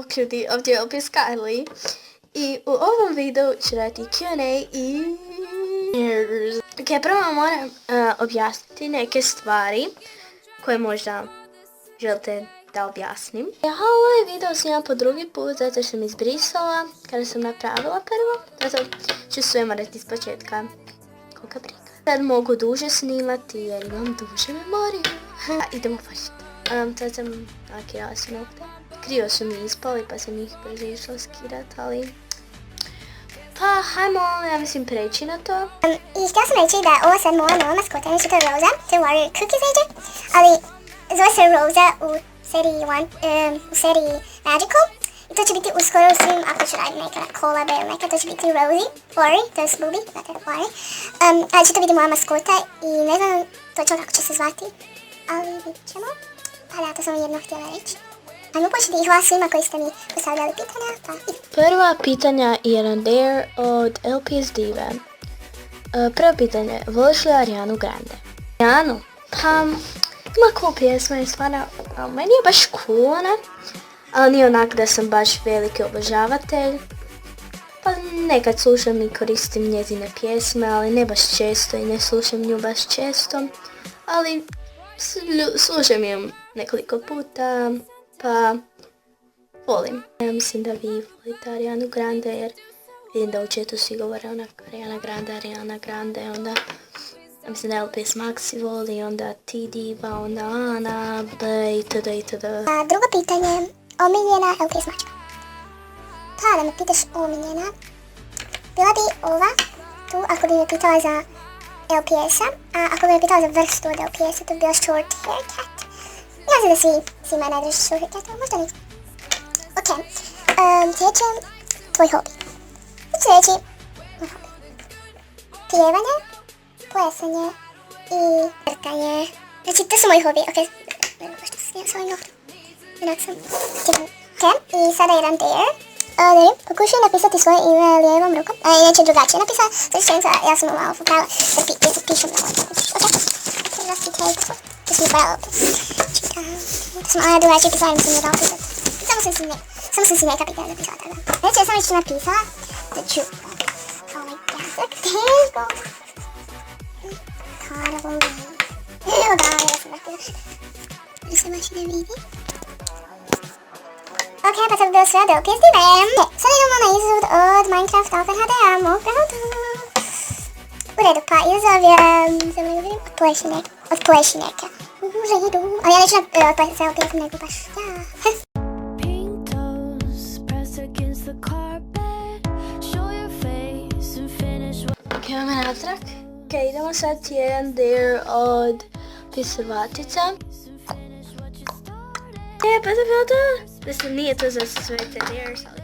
bok ljudi, ovdje je opis Kylie. I u ovom videu ću raditi Q&A i... Ok, prvo moram objasniti neke stvari koje možda želite da objasnim. Ja ovaj video snimam po drugi put zato što sam izbrisala kada sam napravila prvo. Zato ću sve morati iz početka. Koga briga. Sad mogu duže snimati jer imam duže memoriju. Idemo početi. Sad sam nakirala se nokte. Krivo su mi ispali pa sam ih brzo išla skirat, ali... Pa, hajmo, ja mislim, preći na to. I htjela sam reći da ovo sad moja nova maskota, nešto to je Rosa, to je Warrior Cookies neđe, ali zove se Rosa u seriji Magical. I to će biti uskoro u svim, ako ću raditi neka kolabe ili neka, to će biti Rosie, Worry, to je smoothie, znate, Worry. Ali će to biti moja maskota i ne znam točno kako će se zvati, ali vidit ćemo. Pa da, to sam jedno htjela reći. Ajmo početi i hvala svima koji ste mi postavljali pitanja, pa idemo. Prva pitanja je na Dare od LPS dive. Prvo pitanje, voliš li Arianu Grande? Arianu? Pa, ima cool pjesma i stvarno, meni je baš cool ona, ali nije onak da sam baš veliki obožavatelj. Pa nekad slušam i koristim njezine pjesme, ali ne baš često i ne slušam nju baš često. Ali slušam ju nekoliko puta, pa volim. Ja mislim da vi volite Arianu Grande jer vidim da u chatu svi govore onak Ariana Grande, onda ja mislim da LPS Maxi voli, onda T Diva, onda Ana, B itd. Drugo pitanje, omiljena LPS mačka. Pa da me pitaš omiljena, bila bi ova tu ako bi me pitala za LPS-a, a ako bi me pitala za vrstu od LPS-a, to bi bila short hair cat. Ja znam da svima je najdraži short hair cat, ali možda nisam. Ok, sljedeće, tvoj hobi. Hoću reći, moj hobi. Pjevanje, plesanje i vrtanje. Znači, to su moji hobi, ok. Ne mogu što snijem s ovim noktom. Inak sam tijekom. Ok, i sada jedan dare. Pokušaj napisati svoje ime lijevom rukom. Neće drugačije napisati, zato što ja sam malo popravila da pišem na ovoj. Ok, prvo pitanje. To sam upravila opet. To sam drugačije pisala, nisam ne dala pisati. Samo sam si neka pitanja napisala tada. Znači, ja sam već napisala da ću... Oh my god, tak teško. Carnival. Evo da, ja sam napisala. Da se baš ne vidi. Ok, pa to bi bilo sve od LPS dive. Sada idemo na izvod od Minecraft Open HDA, mog pravda. U redu, pa izvod je... Samo ne vidim, od plešineka. U redu. Ali ja neću otplatiti sa LPS-om, nego baš ja. Ok, imamo natrag. Ok, idemo sad jedan dare od Pisrvatica. Pa to bilo to. Mislim, nije to za sve te dares, ali...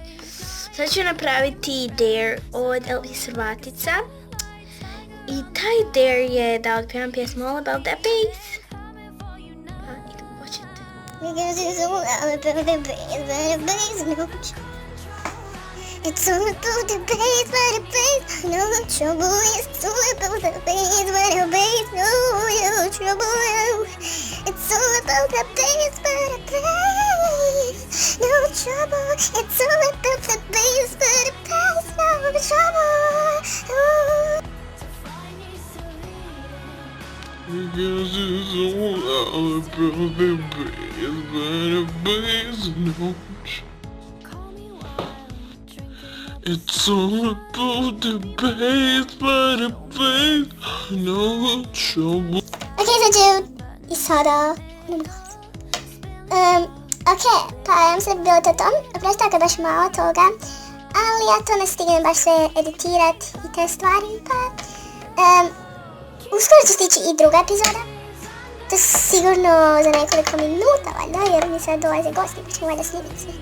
Sad ću napraviti dare od Pisrvatica. I taj dare je da otpjevam pjesmu All About That Bass. Pa, idemo početi. It's all about the bass, but the bass, no trouble. It's all about the bass, but the bass, no trouble. It's all about the bass, but the bass, no trouble. It's all about the bass, but the bass, no trouble. Because it's all about the bass, but the bass, no trouble. It's all about the bass, but the bass, no trouble. Ok, znači, i sada... Ok, pa ja mislim da bi bilo to tom. Oprosto ako je baš malo toga, ali ja to ne stignem baš sve editirat i te stvari, pa... Uskoro će stići i druga epizoda. To je sigurno za nekoliko minuta, valjda, jer mi sad dolaze gosti, pa ćemo valjda snimiti sve.